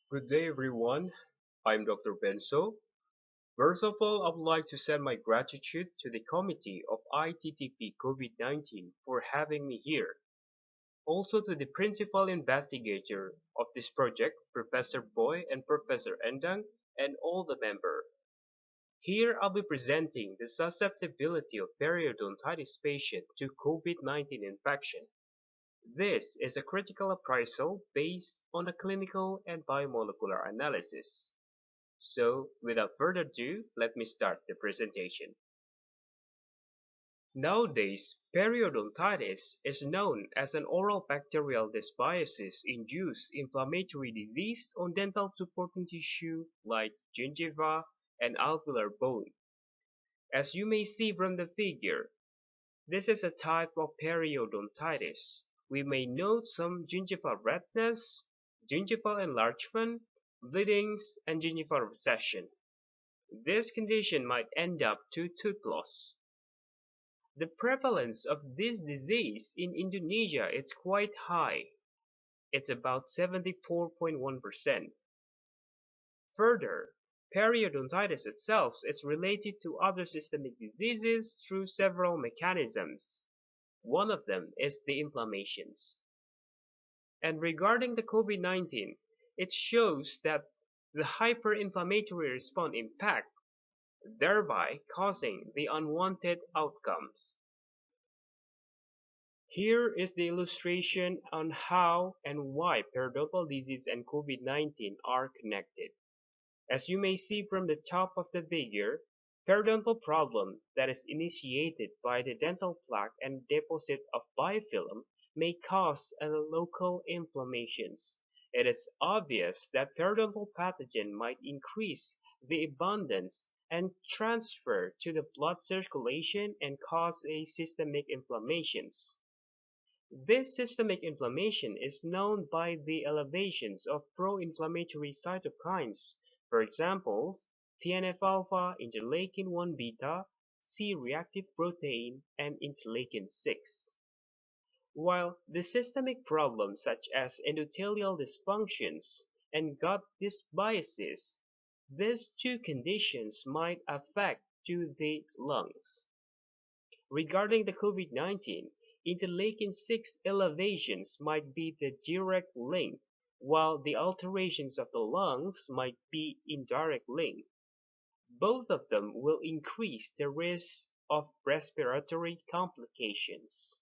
Good day everyone, I'm Dr. Benso. First of all, I would like to send my gratitude to the committee of ITTP COVID-19 for having me here. Also to the principal investigator of this project, Professor Boy and Professor Endang, and all the members. Here I'll be presenting the susceptibility of periodontitis patient to COVID-19 infection. This is a critical appraisal based on a clinical and biomolecular analysis. So, without further ado, let me start the presentation. Nowadays, periodontitis is known as an oral bacterial dysbiosis-induced inflammatory disease on dental supporting tissue like gingiva and alveolar bone. As you may see from the figure, this is a type of periodontitis. We may note some gingival redness, gingival enlargement, bleedings, and gingival recession. This condition might end up to tooth loss. The prevalence of this disease in Indonesia is quite high. It's about 74.1%. Further, periodontitis itself is related to other systemic diseases through several mechanisms. One of them is the inflammations. And regarding the COVID-19, it shows that the hyperinflammatory response impact, thereby causing the unwanted outcomes. Here is the illustration on how and why periodontal disease and COVID-19 are connected. As you may see from the top of the figure, periodontal problem that is initiated by the dental plaque and deposit of biofilm may cause a local inflammations. It is obvious that periodontal pathogen might increase the abundance and transfer to the blood circulation and cause a systemic inflammations. This systemic inflammation is known by the elevations of pro-inflammatory cytokines, for example, TNF-alpha, interleukin-1 beta, C-reactive protein, and interleukin-6. While the systemic problems such as endothelial dysfunctions and gut dysbiosis, these two conditions might affect to the lungs. Regarding the COVID-19, interleukin-6 elevations might be the direct link, while the alterations of the lungs might be indirect link. Both of them will increase the risk of respiratory complications.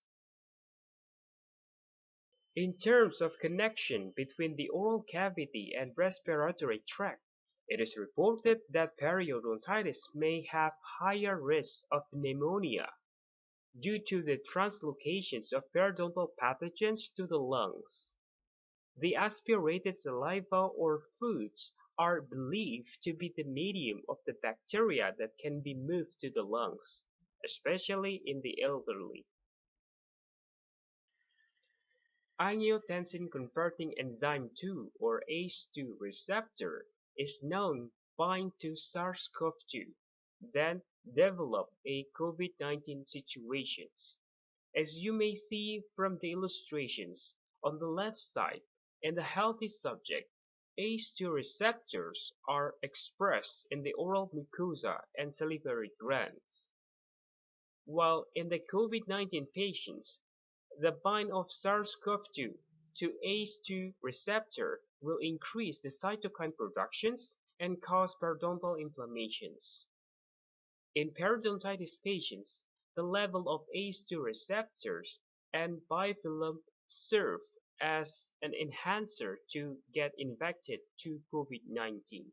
In terms of connection between the oral cavity and respiratory tract, it is reported that periodontitis may have higher risk of pneumonia due to the translocations of periodontal pathogens to the lungs. The aspirated saliva or foods are believed to be the medium of the bacteria that can be moved to the lungs, especially in the elderly. Angiotensin-converting enzyme 2 or ACE2 receptor is known bind to SARS-CoV-2, then develop a COVID-19 situations. As you may see from the illustrations on the left side, in the healthy subject, ACE2 receptors are expressed in the oral mucosa and salivary glands, while in the COVID-19 patients, the bind of SARS-CoV-2 to ACE2 receptor will increase the cytokine productions and cause periodontal inflammations. In periodontitis patients, the level of ACE2 receptors and biofilm serve as an enhancer to get infected to COVID-19.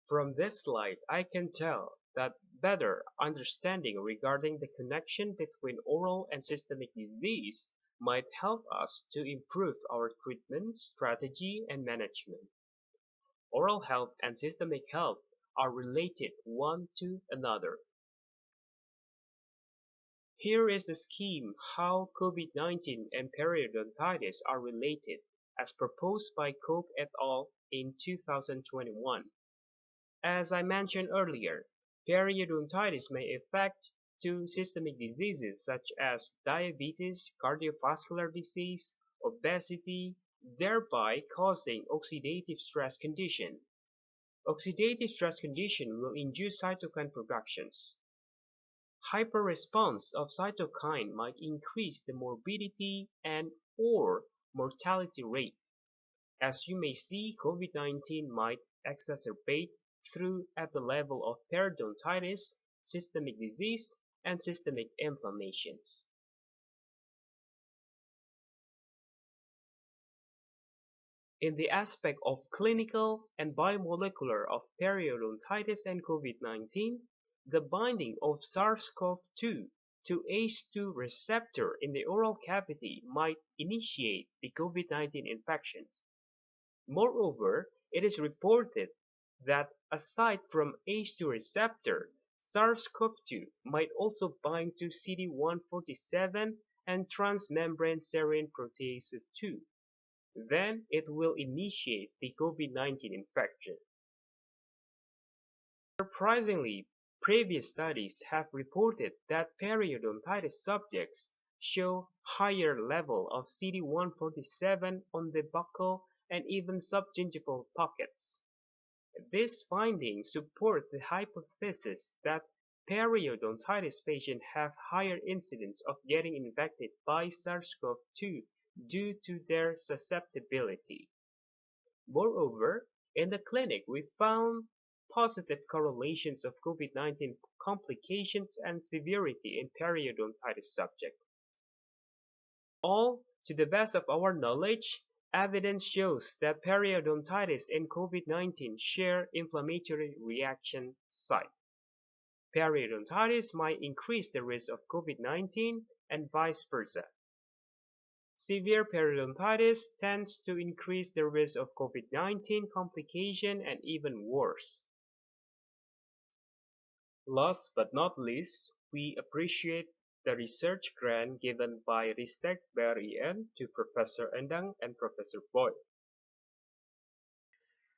From this slide, I can tell that better understanding regarding the connection between oral and systemic disease might help us to improve our treatment strategy and management. Oral health and systemic health are related one to another. Here is the scheme how COVID-19 and periodontitis are related as proposed by Koch et al. In 2021. As I mentioned earlier, periodontitis may affect to systemic diseases such as diabetes, cardiovascular disease, obesity, thereby causing oxidative stress condition. Oxidative stress condition will induce cytokine productions. Hyperresponse of cytokine might increase the morbidity and/or mortality rate. As you may see, COVID-19 might exacerbate through at the level of periodontitis, systemic disease, and systemic inflammations. In the aspect of clinical and biomolecular of periodontitis and COVID-19, the binding of SARS-CoV-2 to ACE2 receptor in the oral cavity might initiate the COVID-19 infections. Moreover, it is reported that aside from ACE2 receptor, SARS-CoV-2 might also bind to CD147 and transmembrane serine protease 2. Then it will initiate the COVID-19 infection. Surprisingly, previous studies have reported that periodontitis subjects show higher level of CD147 on the buccal and even subgingival pockets. These findings support the hypothesis that periodontitis patients have higher incidence of getting infected by SARS-CoV-2 due to their susceptibility. Moreover, in the clinic we found positive correlations of COVID-19 complications and severity in periodontitis subjects. All, to the best of our knowledge, evidence shows that periodontitis and COVID-19 share inflammatory reaction site. Periodontitis might increase the risk of COVID-19 and vice versa. Severe periodontitis tends to increase the risk of COVID-19 complication and even worse. Last but not least, we appreciate the research grant given by Ristek BRIN to Professor Endang and Professor Boy.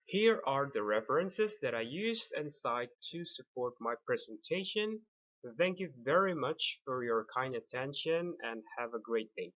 Here are the references that I used and cite to support my presentation. Thank you very much for your kind attention and have a great day.